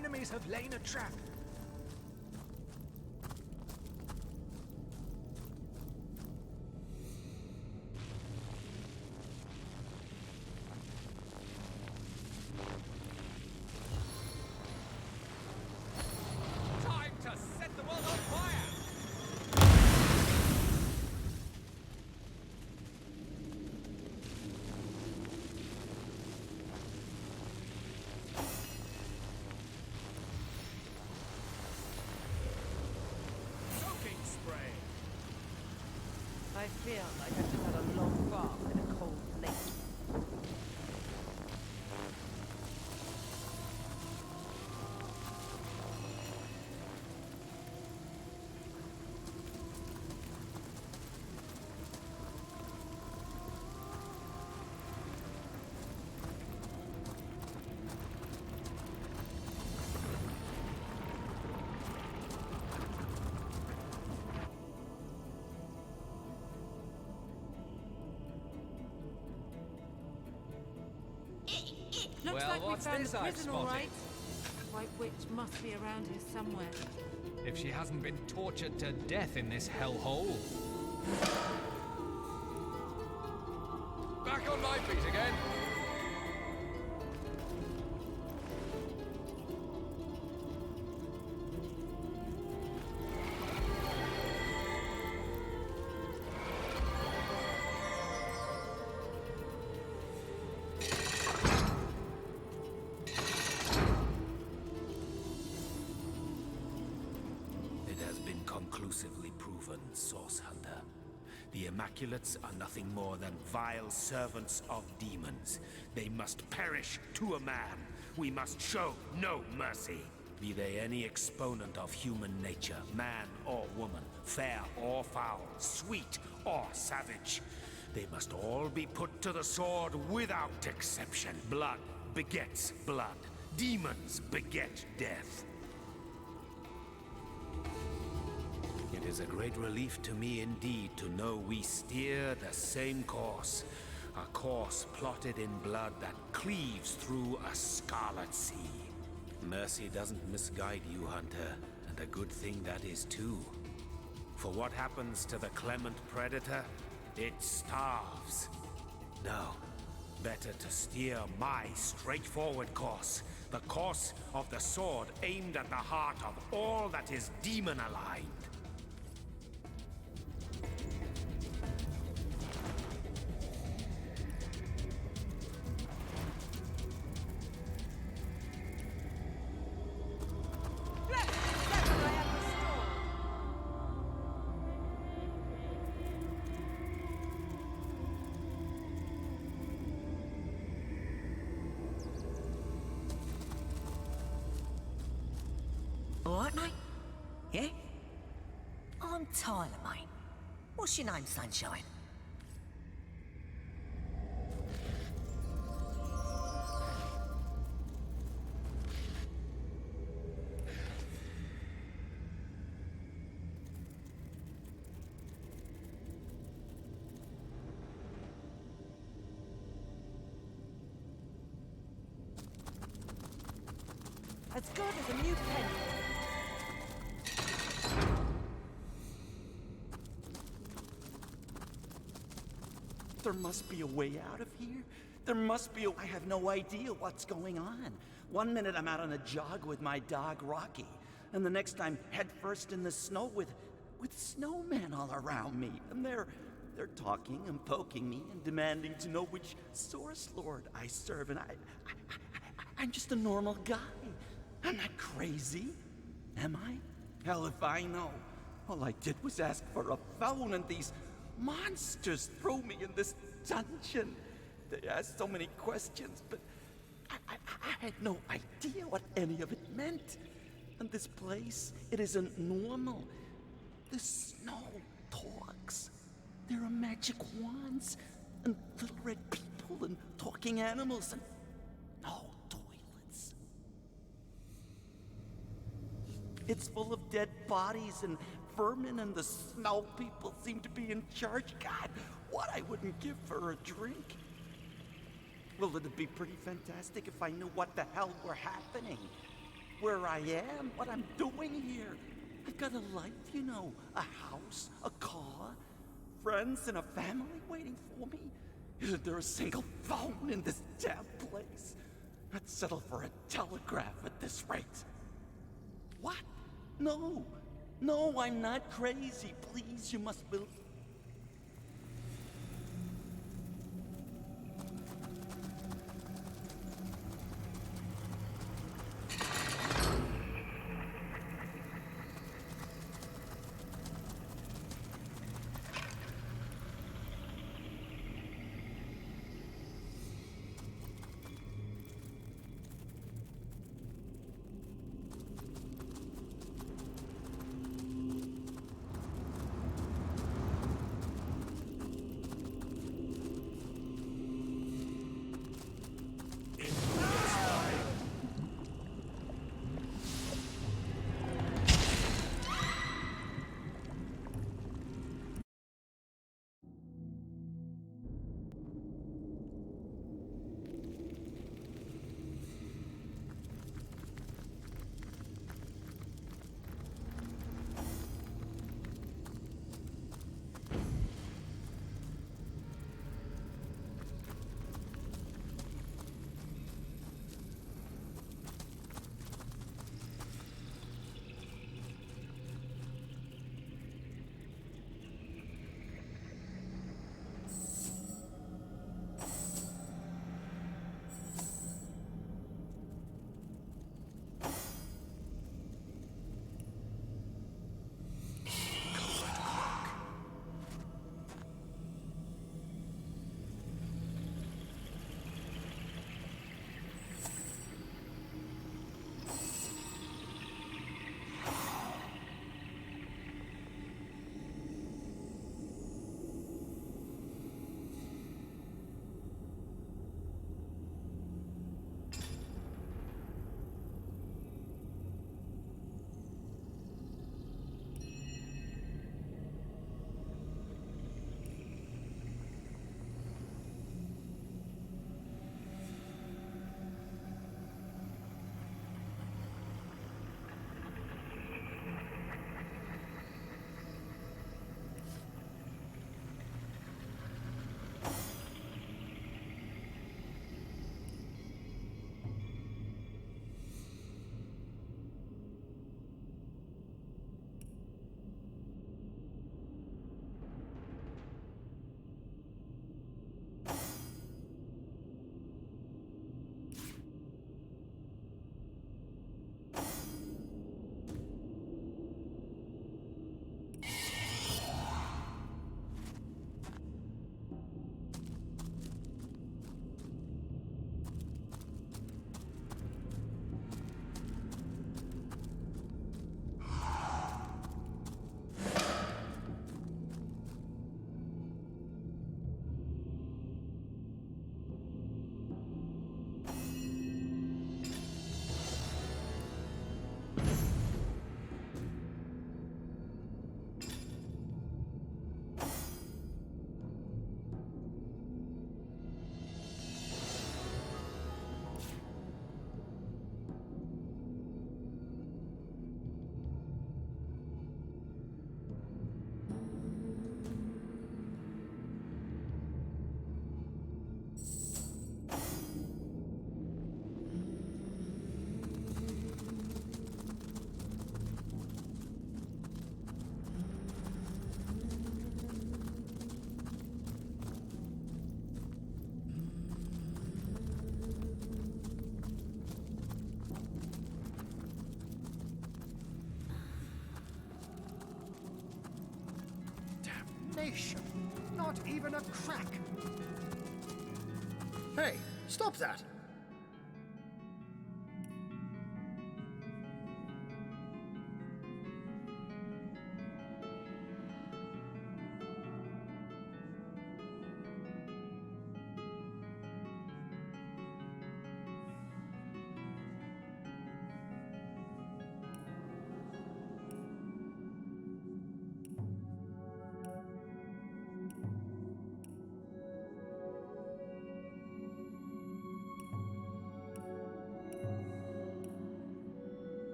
enemies have laid a trap. Time to set the world on fire! I feel like I've just had a long bath in a cold lake. Looks like we found the prison, all right. White Witch must be around here somewhere. If she hasn't been tortured to death in this hellhole. Back on my feet again. Conclusively proven, Source Hunter. The Immaculates are nothing more than vile servants of demons. They must perish to a man. We must show no mercy. Be they any exponent of human nature, man or woman, fair or foul, sweet or savage. They must all be put to the sword without exception. Blood begets blood. Demons beget death. It is a great relief to me indeed to know we steer the same course. A course plotted in blood that cleaves through a scarlet sea. Mercy doesn't misguide you, Hunter, and a good thing that is too. For what happens to the clement predator? It starves. No, better to steer my straightforward course. The course of the sword aimed at the heart of all that is demon-aligned. Alright, mate? Yeah? I'm Tyler, mate. What's your name, Sunshine? As good as a new pen. There must be a way out of here. There must be a... I have no idea what's going on. One minute I'm out on a jog with my dog, Rocky. And the next I'm headfirst in the snow with snowmen all around me. And they're talking and poking me and demanding to know which Source Lord I serve. And I'm just a normal guy. I'm not crazy. Am I? Hell if I know. All I did was ask for a phone and these monsters threw me in this dungeon. They asked so many questions, but I had no idea what any of it meant. And this place, it isn't normal. The snow talks. There are magic wands, and little red people, and talking animals, and no toilets. It's full of dead bodies and vermin, and the snow people seem to be in charge. God, what I wouldn't give for a drink. Well, it'd be pretty fantastic if I knew what the hell were happening. where I am, what I'm doing here. I've got a life, you know, a house, a car, friends and a family waiting for me. Isn't there a single phone in this damn place? I'd settle for a telegraph at this rate. What? No. No, I'm not crazy. Please, you must believe. Damnation! Not even a crack! Hey, stop that!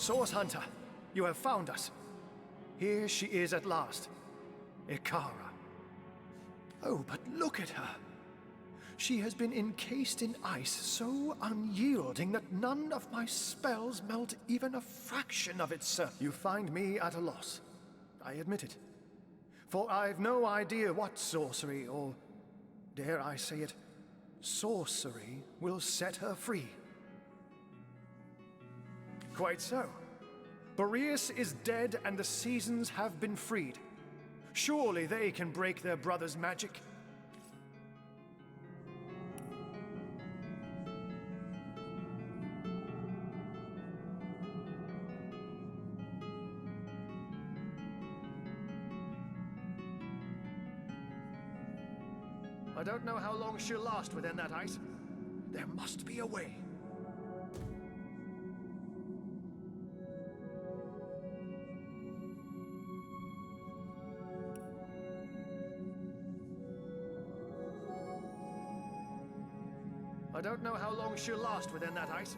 Source Hunter, you have found us. Here she is at last. Icara. Oh, but look at her. She has been encased in ice so unyielding that none of my spells melt even a fraction of its surface. You find me at a loss. I admit it. For I've no idea what sorcery, or dare I say it, sorcery, will set her free. Quite so. Boreas is dead and the seasons have been freed. Surely they can break their brother's magic. I don't know how long she'll last within that ice. There must be a way. I don't know how long she'll last within that ice.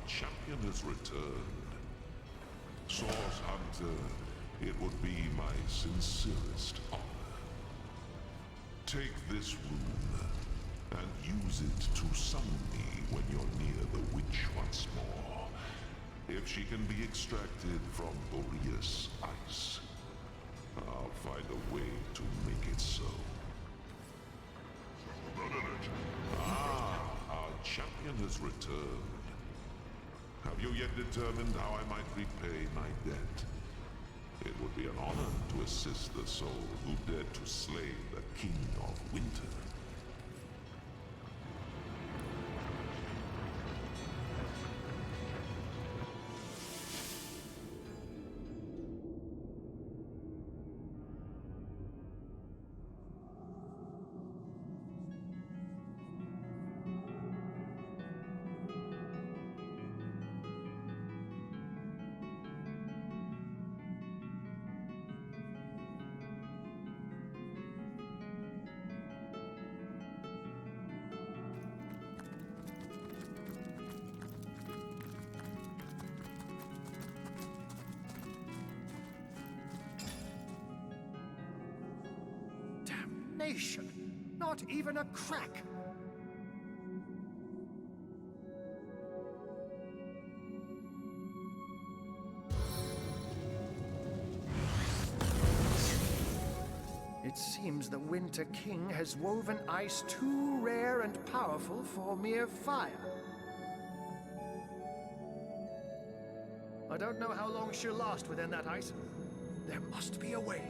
Champion has returned. Source Hunter, it would be my sincerest honor. Take this rune and use it to summon me when you're near the witch once more. If she can be extracted from Boreas ice, I'll find a way to make it so. Our champion has returned. Have you yet determined how I might repay my debt? It would be an honor to assist the soul who dared to slay the King of Winter. Damnation! Not even a crack! It seems the Winter King has woven ice too rare and powerful for mere fire. I don't know how long she'll last within that ice. There must be a way.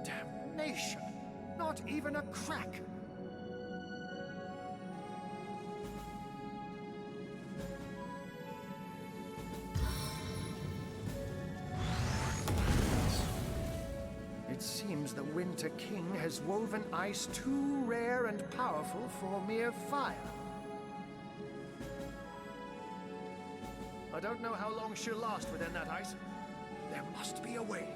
Damnation! Not even a crack. It seems the Winter King has woven ice too rare and powerful for mere fire. I don't know how long she'll last within that ice. There must be a way.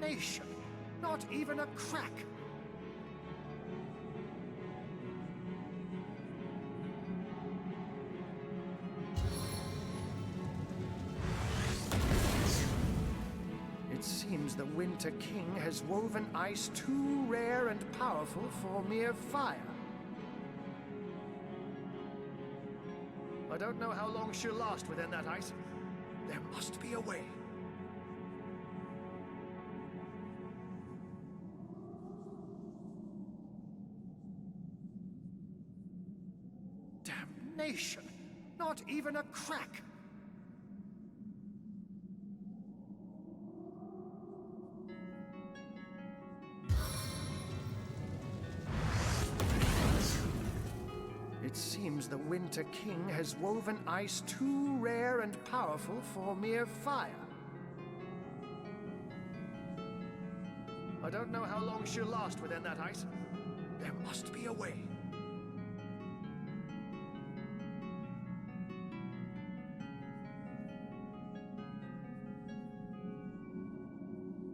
Damnation! Not even a crack! It seems the Winter King has woven ice too rare and powerful for mere fire. I don't know how long she'll last within that ice. There must be a way. Damnation! Not even a crack! It seems the Winter King has woven ice too rare and powerful for mere fire. I don't know how long she'll last within that ice. There must be a way.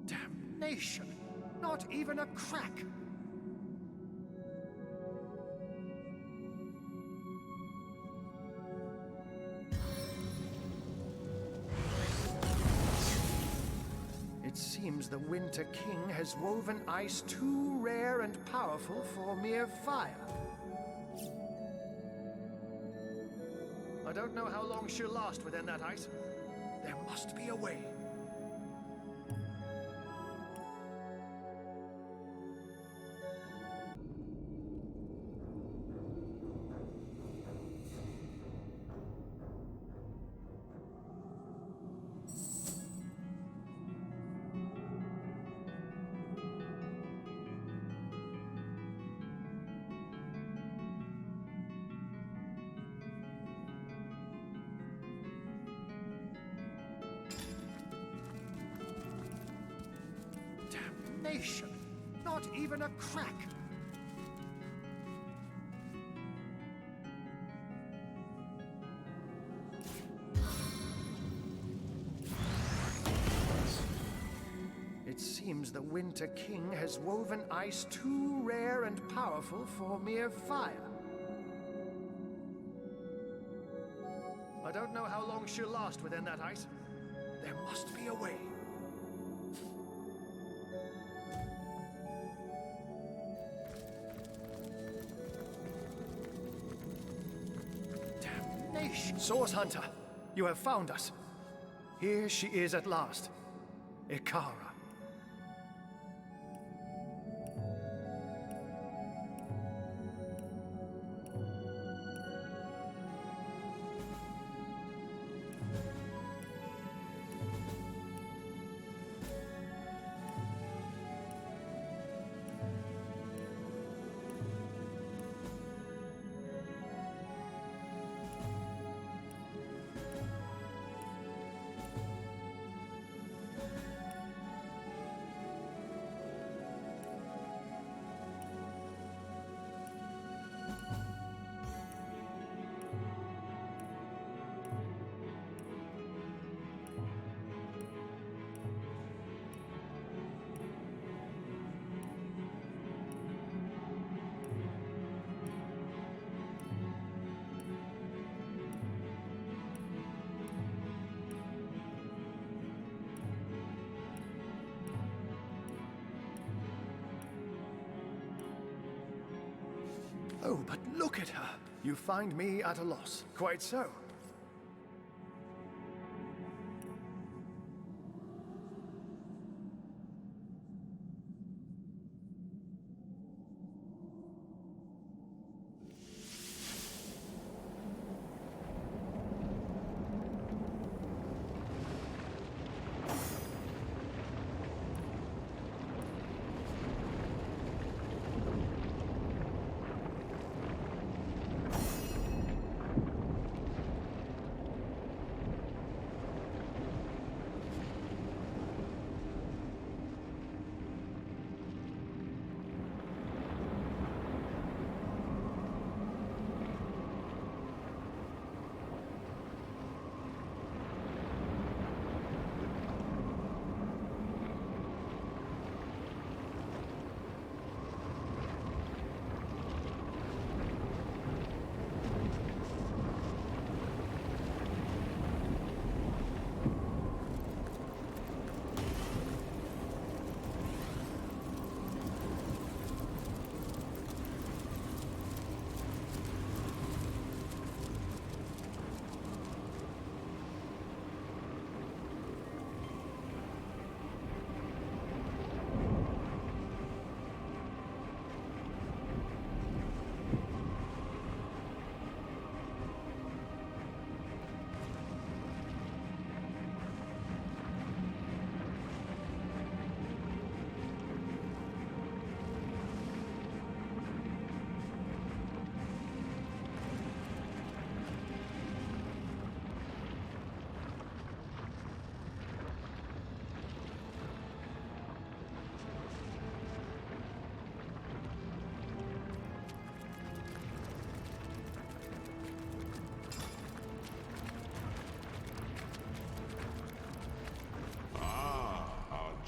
Damnation! Not even a crack! It seems the Winter King has woven ice too rare and powerful for mere fire. I don't know how long she'll last within that ice. There must be a way. Damnation! Not even a crack! It seems the Winter King has woven ice too rare and powerful for mere fire. I don't know how long she'll last within that ice. There must be a way. Source Hunter, you have found us. Here she is at last, Icara. Oh, but look at her. You find me at a loss. Quite so.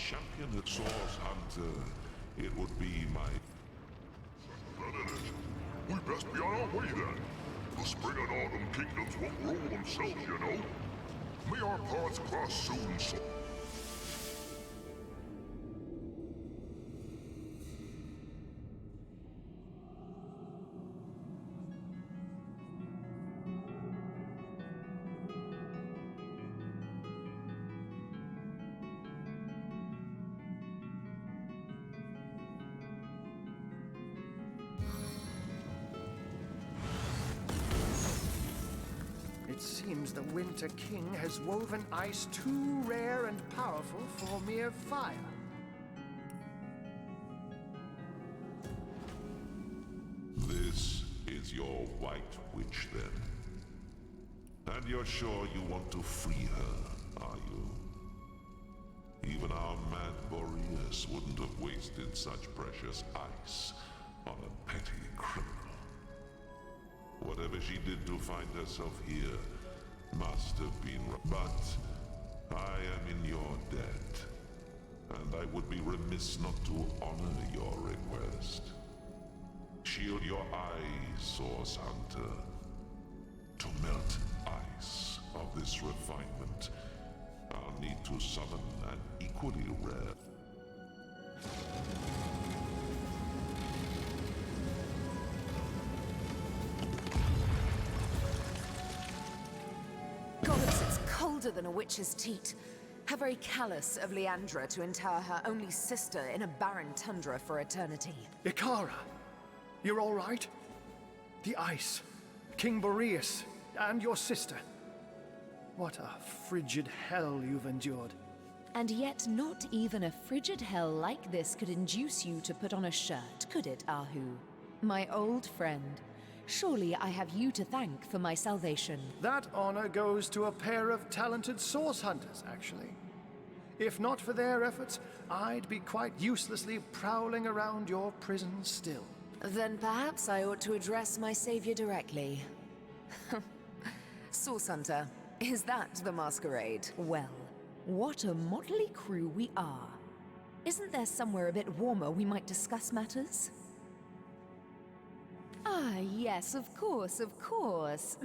champion at Source Hunter, it would be my... We best be on our way then. The spring and autumn kingdoms won't rule themselves, you know. May our paths cross soon, so... It seems the Winter King has woven ice too rare and powerful for mere fire. This is your White Witch, then. And you're sure you want to free her, are you? Even our mad Boreas wouldn't have wasted such precious ice on a petty criminal. Whatever she did to find herself here must have been... But I am in your debt, and I would be remiss not to honor your request. Shield your eyes, Source Hunter. To melt ice of this refinement, I'll need to summon an equally rare... Gods, it's colder than a witch's teat. How very callous of Leandra to inter her only sister in a barren tundra for eternity. Icara, you're all right? The ice, King Boreas, and your sister. What a frigid hell you've endured. And yet not even a frigid hell like this could induce you to put on a shirt, could it, Arhu? My old friend. Surely I have you to thank for my salvation. That honor goes to a pair of talented source hunters, actually. If not for their efforts, I'd be quite uselessly prowling around your prison still. Then perhaps I ought to address my savior directly. Source Hunter, is that the masquerade? Well, what a motley crew we are. Isn't there somewhere a bit warmer we might discuss matters? Ah, yes, of course, of course.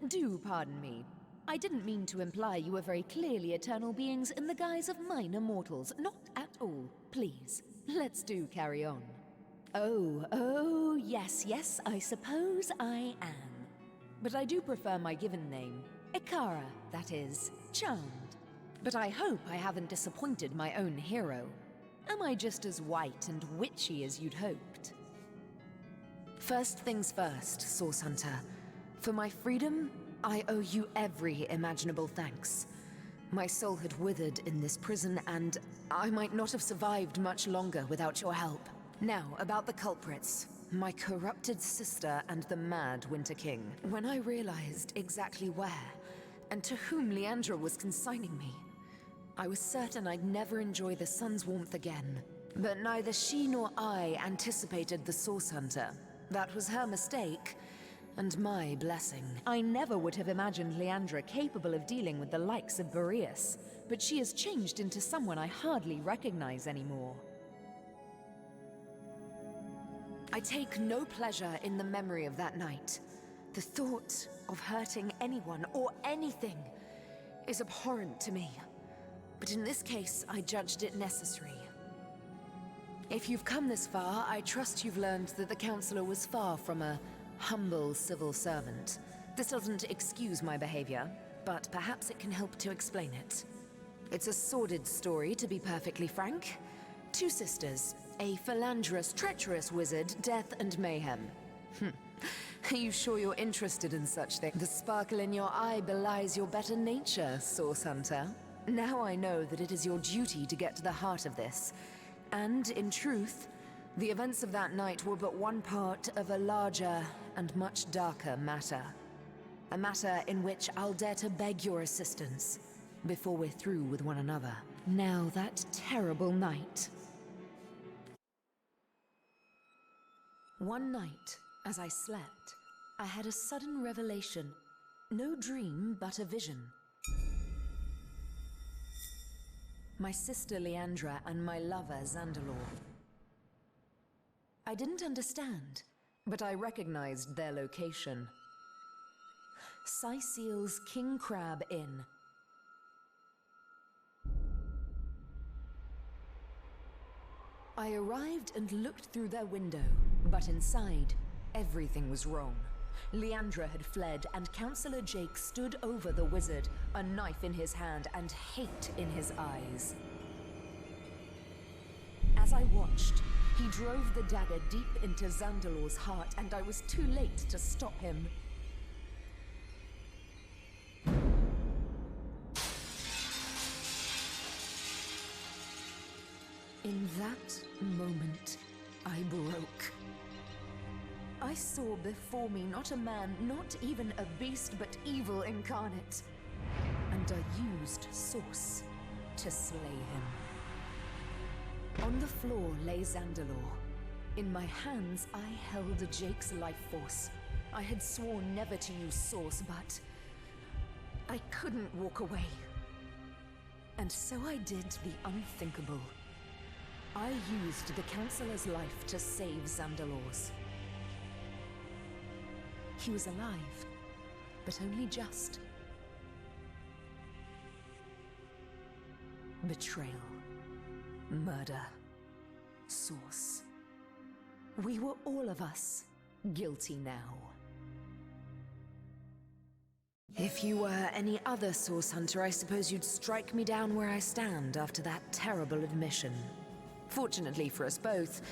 Do pardon me. I didn't mean to imply you were very clearly eternal beings in the guise of minor mortals. Not at all. Please, let's do carry on. Oh, yes, I suppose I am. But I do prefer my given name. Icara, that is. Charmed. But I hope I haven't disappointed my own hero. Am I just as white and witchy as you'd hoped? First things first, Source Hunter. For my freedom, I owe you every imaginable thanks. My soul had withered in this prison, and I might not have survived much longer without your help. Now, about the culprits. My corrupted sister and the mad Winter King. When I realized exactly where, and to whom Leandra was consigning me, I was certain I'd never enjoy the sun's warmth again. But neither she nor I anticipated the Source Hunter. That was her mistake, and my blessing. I never would have imagined Leandra capable of dealing with the likes of Boreas, but she has changed into someone I hardly recognize anymore. I take no pleasure in the memory of that night. The thought of hurting anyone or anything is abhorrent to me. But in this case, I judged it necessary. If you've come this far, I trust you've learned that the Counselor was far from a humble civil servant. This doesn't excuse my behavior, but perhaps it can help to explain it. It's a sordid story, to be perfectly frank. Two sisters, a philanderous, treacherous wizard, death and mayhem. Are you sure you're interested in such things? The sparkle in your eye belies your better nature, Source Hunter. Now I know that it is your duty to get to the heart of this. And, in truth, the events of that night were but one part of a larger and much darker matter. A matter in which I'll dare to beg your assistance before we're through with one another. Now that terrible night. One night, as I slept, I had a sudden revelation. No dream, but a vision. My sister Leandra and my lover Zandalor. I didn't understand, but I recognized their location. Syceel's King Crab Inn. I arrived and looked through their window, but inside, everything was wrong. Leandra had fled, and Councillor Jake stood over the wizard, a knife in his hand and hate in his eyes. As I watched, he drove the dagger deep into Zandalor's heart, and I was too late to stop him. In that moment, I broke. I saw before me not a man, not even a beast, but evil incarnate. And I used Source to slay him. On the floor lay Zandalor. In my hands, I held Jake's life force. I had sworn never to use Source, but I couldn't walk away. And so I did the unthinkable. I used the Councillor's life to save Zandalor's. He was alive, but only just. Betrayal. Murder. Source. We were all of us guilty now. If you were any other Source Hunter, I suppose you'd strike me down where I stand after that terrible admission. Fortunately for us both,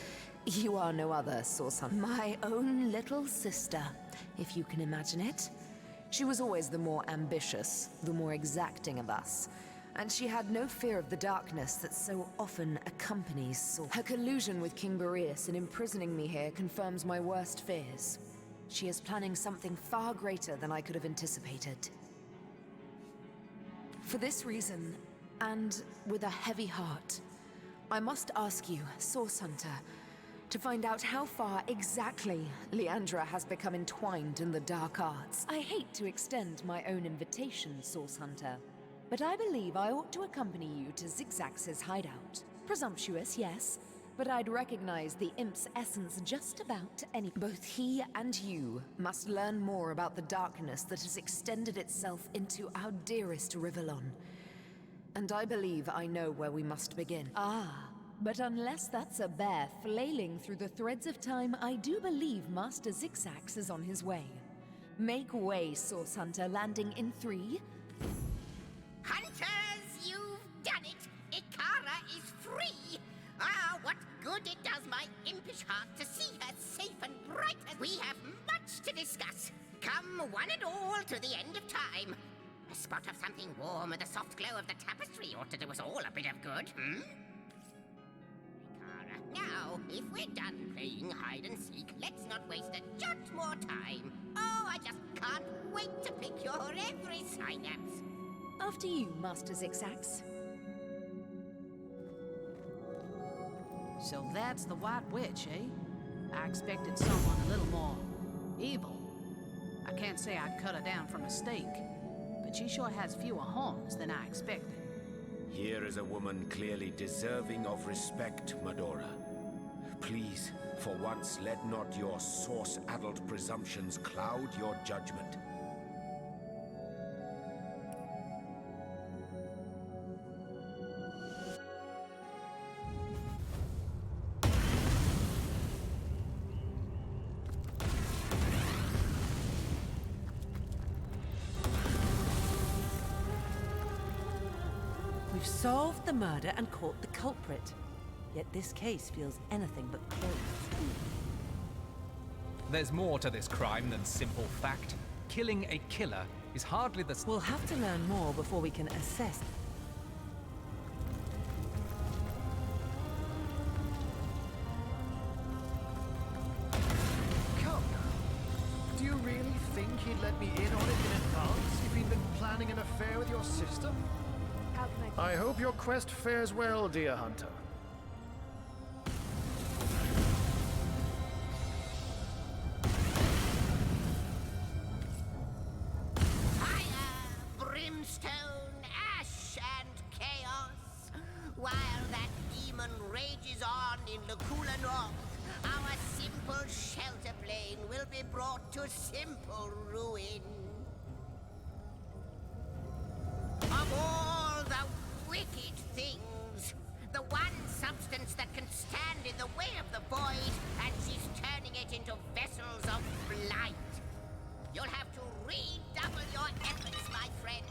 you are no other Source Hunter. My own little sister, if you can imagine it. She was always the more ambitious, the more exacting of us. And she had no fear of the darkness that so often accompanies Source. Her collusion with King Boreas in imprisoning me here confirms my worst fears. She is planning something far greater than I could have anticipated. For this reason, and with a heavy heart, I must ask you, Source Hunter, to find out how far exactly Leandra has become entwined in the dark arts. I hate to extend my own invitation, Source Hunter, but I believe I ought to accompany you to Zixzax's hideout. Presumptuous, yes, but I'd recognize the imp's essence just about any. Both he and you must learn more about the darkness that has extended itself into our dearest Rivellon. And I believe I know where we must begin. But unless that's a bear flailing through the threads of time, I do believe Master Zixzax is on his way. Make way, Source Hunter, landing in 3. Hunters, you've done it! Icara is free! What good it does my impish heart to see her safe and bright. We have much to discuss. Come one and all to the end of time. A spot of something warm and the soft glow of the tapestry ought to do us all a bit of good, Icara, now, if we're done playing hide and seek, let's not waste a jot more time. Oh, I just can't wait to pick your every synapse. After you, Master Zixzax. So that's the White Witch, eh? I expected someone a little more evil. I can't say I'd cut her down from a stake, but she sure has fewer horns than I expected. Here is a woman clearly deserving of respect, Medora. Please, for once, let not your source-addled presumptions cloud your judgment. We've solved the murder and caught the culprit. Yet this case feels anything but closed. There's more to this crime than simple fact. Killing a killer is hardly the... We'll have to learn more before we can assess. Come now. Do you really think he'd let me in on it in advance if he'd been planning an affair with your sister? How can I hope your quest fares well, dear hunter. Fire, brimstone, ash, and chaos. While that demon rages on in Lacula North, our simple shelter plane will be brought to simple ruin. Of all the wicked things, the one substance that can stand in the way of the void, and she's turning it into vessels of blight. You'll have to redouble your efforts, my friend.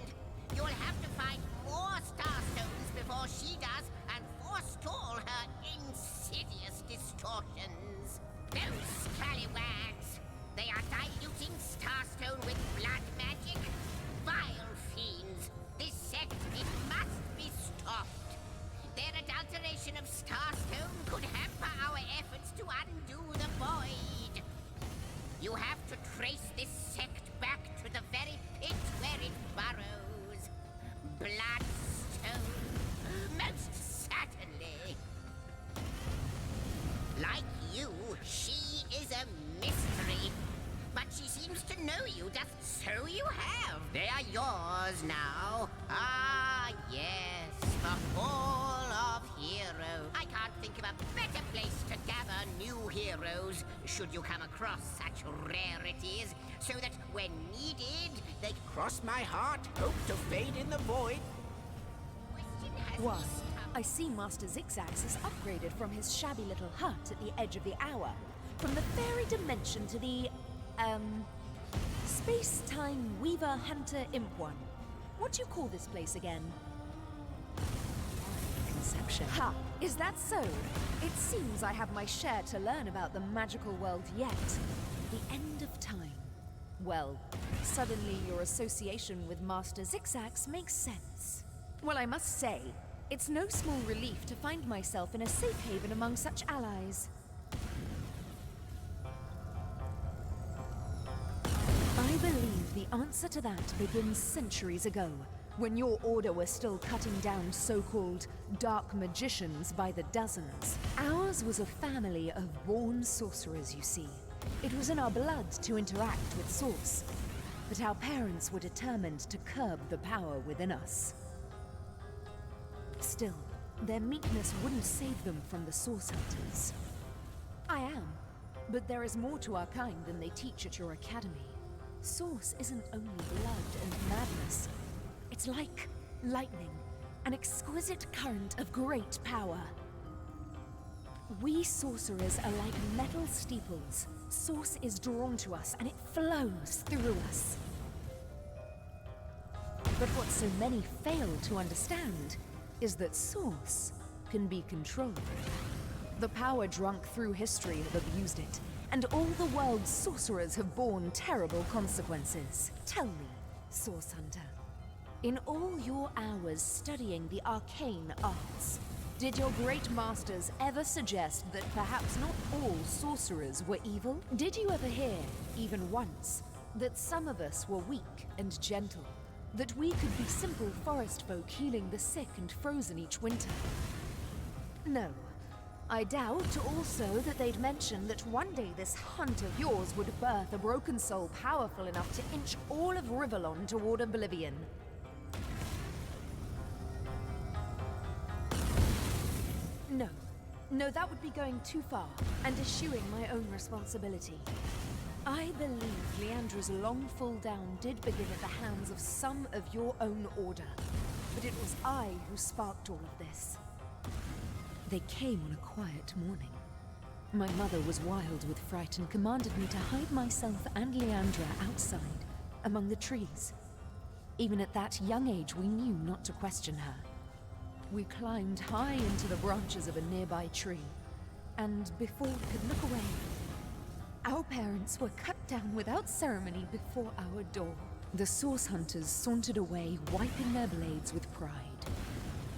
You'll have to find more starstones before she does, and forestall her insidious distortions. Those scallywags! They are diluting starstone with blood magic? Vile fiends! This sect, it must be stopped. Their adulteration of starstone could hamper our efforts to undo the void. You have to trace this sect back to the very pit where it burrows. Bloodstone. Most certainly. Like you, she is a mystery. But she seems to know you, so you have. They are yours now. Ah, yes, the Hall of Heroes. I can't think of a better place to gather new heroes, should you come across such rarities, so that when needed, they cross my heart, hope to fade in the void. Why, I see Master Zixzax has upgraded from his shabby little hut at the edge of the hour, from the fairy dimension to the, space-time weaver hunter imp one. What do you call this place again? Conception. Ha! Is that so? It seems I have my share to learn about the magical world yet. The end of time. Well, suddenly your association with Master Zixzax makes sense. Well, I must say, it's no small relief to find myself in a safe haven among such allies. I believe the answer to that begins centuries ago, when your order was still cutting down so-called dark magicians by the dozens. Ours was a family of born sorcerers, you see. It was in our blood to interact with Source, but our parents were determined to curb the power within us. Still, their meekness wouldn't save them from the Source Hunters. I am, but there is more to our kind than they teach at your academy. Source isn't only blood and madness. It's like lightning, an exquisite current of great power. We sorcerers are like metal steeples. Source is drawn to us, and it flows through us. But what so many fail to understand is that Source can be controlled. The power drunk through history have abused it, and all the world's sorcerers have borne terrible consequences. Tell me, Source Hunter, in all your hours studying the arcane arts, did your great masters ever suggest that perhaps not all sorcerers were evil? Did you ever hear, even once, that some of us were weak and gentle? That we could be simple forest folk healing the sick and frozen each winter? No. I doubt also that they'd mention that one day this hunt of yours would birth a broken soul powerful enough to inch all of Rivellon toward oblivion. No. No, that would be going too far, and eschewing my own responsibility. I believe Leandra's long fall down did begin at the hands of some of your own order, but it was I who sparked all of this. They came on a quiet morning. My mother was wild with fright and commanded me to hide myself and Leandra outside, among the trees. Even at that young age, we knew not to question her. We climbed high into the branches of a nearby tree, and before we could look away, our parents were cut down without ceremony before our door. The Source Hunters sauntered away, wiping their blades with pride.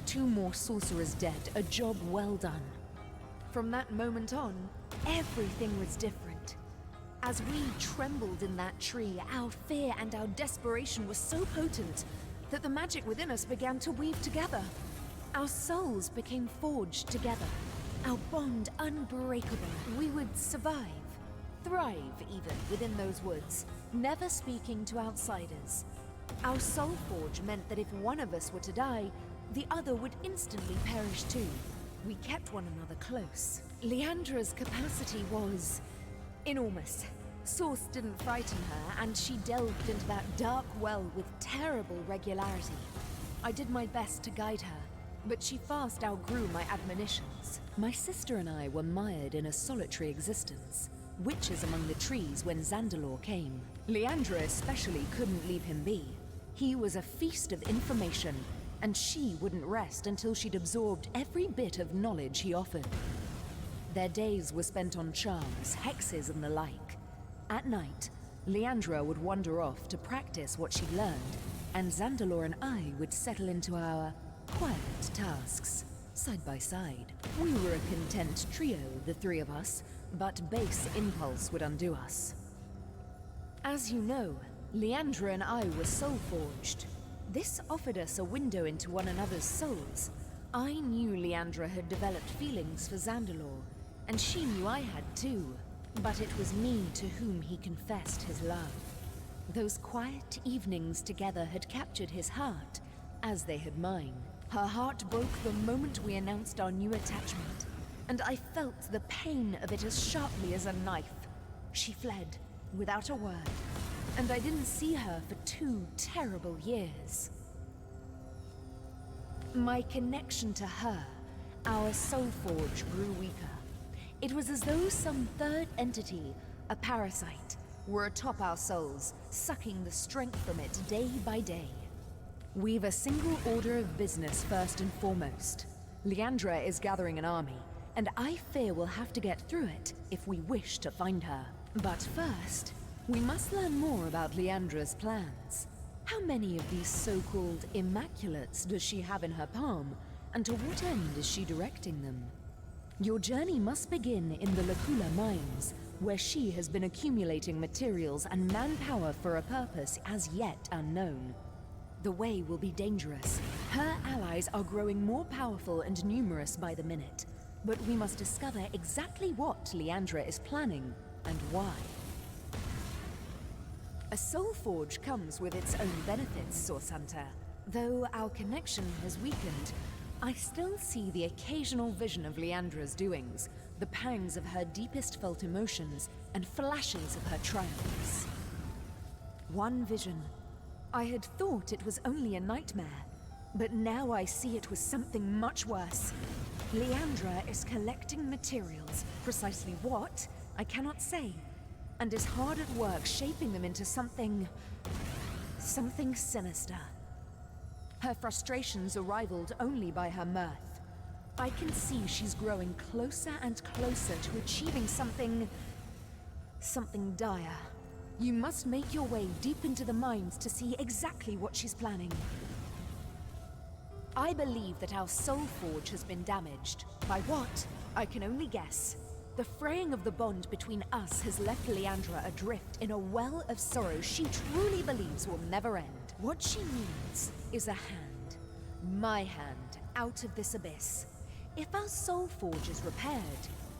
2 more sorcerers dead, a job well done. From that moment on, everything was different. As we trembled in that tree, our fear and our desperation were so potent that the magic within us began to weave together. Our souls became forged together, our bond unbreakable. We would survive, thrive even, within those woods, never speaking to outsiders. Our soul forge meant that if one of us were to die, the other would instantly perish too. We kept one another close. Leandra's capacity was enormous. Source didn't frighten her, and she delved into that dark well with terrible regularity. I did my best to guide her, but she fast outgrew my admonitions. My sister and I were mired in a solitary existence, witches among the trees when Zandalor came. Leandra especially couldn't leave him be. He was a feast of information, and she wouldn't rest until she'd absorbed every bit of knowledge he offered. Their days were spent on charms, hexes, and the like. At night, Leandra would wander off to practice what she'd learned, and Zandalor and I would settle into our quiet tasks, side by side. We were a content trio, the three of us, but base impulse would undo us. As you know, Leandra and I were soul-forged. This offered us a window into one another's souls. I knew Leandra had developed feelings for Zandalor, and she knew I had too. But it was me to whom he confessed his love. Those quiet evenings together had captured his heart, as they had mine. Her heart broke the moment we announced our new attachment, and I felt the pain of it as sharply as a knife. She fled, without a word, and I didn't see her for 2 terrible years. My connection to her, our soul forge, grew weaker. It was as though some third entity, a parasite, were atop our souls, sucking the strength from it day by day. We've a single order of business first and foremost. Leandra is gathering an army, and I fear we'll have to get through it if we wish to find her. But first, we must learn more about Leandra's plans. How many of these so-called Immaculates does she have in her palm, and to what end is she directing them? Your journey must begin in the Lacula mines, where she has been accumulating materials and manpower for a purpose as yet unknown. The way will be dangerous. Her allies are growing more powerful and numerous by the minute, but we must discover exactly what Leandra is planning and why. A soul forge comes with its own benefits, Source Hunter. Though our connection has weakened, I still see the occasional vision of Leandra's doings, the pangs of her deepest felt emotions, and flashes of her triumphs. One vision. I had thought it was only a nightmare, but now I see it was something much worse. Leandra is collecting materials, precisely what, I cannot say, and is hard at work shaping them into something sinister. Her frustrations are rivaled only by her mirth. I can see she's growing closer and closer to achieving something dire. You must make your way deep into the mines to see exactly what she's planning. I believe that our soul forge has been damaged. By what? I can only guess. The fraying of the bond between us has left Leandra adrift in a well of sorrow she truly believes will never end. What she needs is a hand, my hand, out of this abyss. If our soul forge is repaired,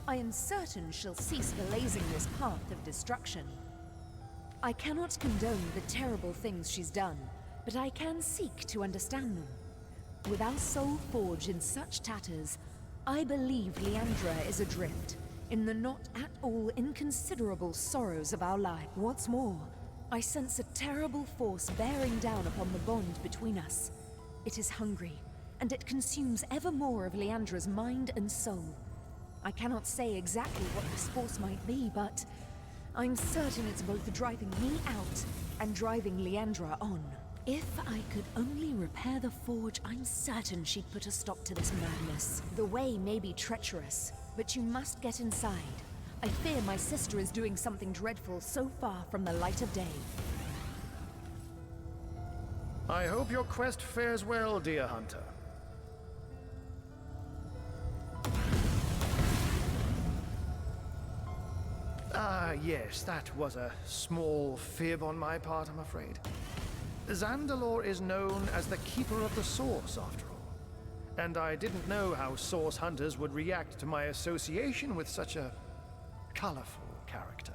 I am certain she'll cease blazing this path of destruction. I cannot condone the terrible things she's done, but I can seek to understand them. With our soul forge in such tatters, I believe Leandra is adrift in the not at all inconsiderable sorrows of our life. What's more, I sense a terrible force bearing down upon the bond between us. It is hungry, and it consumes ever more of Leandra's mind and soul. I cannot say exactly what this force might be, but I'm certain it's both driving me out and driving Leandra on. If I could only repair the forge, I'm certain she'd put a stop to this madness. The way may be treacherous, but you must get inside. I fear my sister is doing something dreadful so far from the light of day. I hope your quest fares well, dear hunter. Yes, that was a small fib on my part, I'm afraid. Zandalor is known as the Keeper of the Source, after all. And I didn't know how Source Hunters would react to my association with such a colorful character.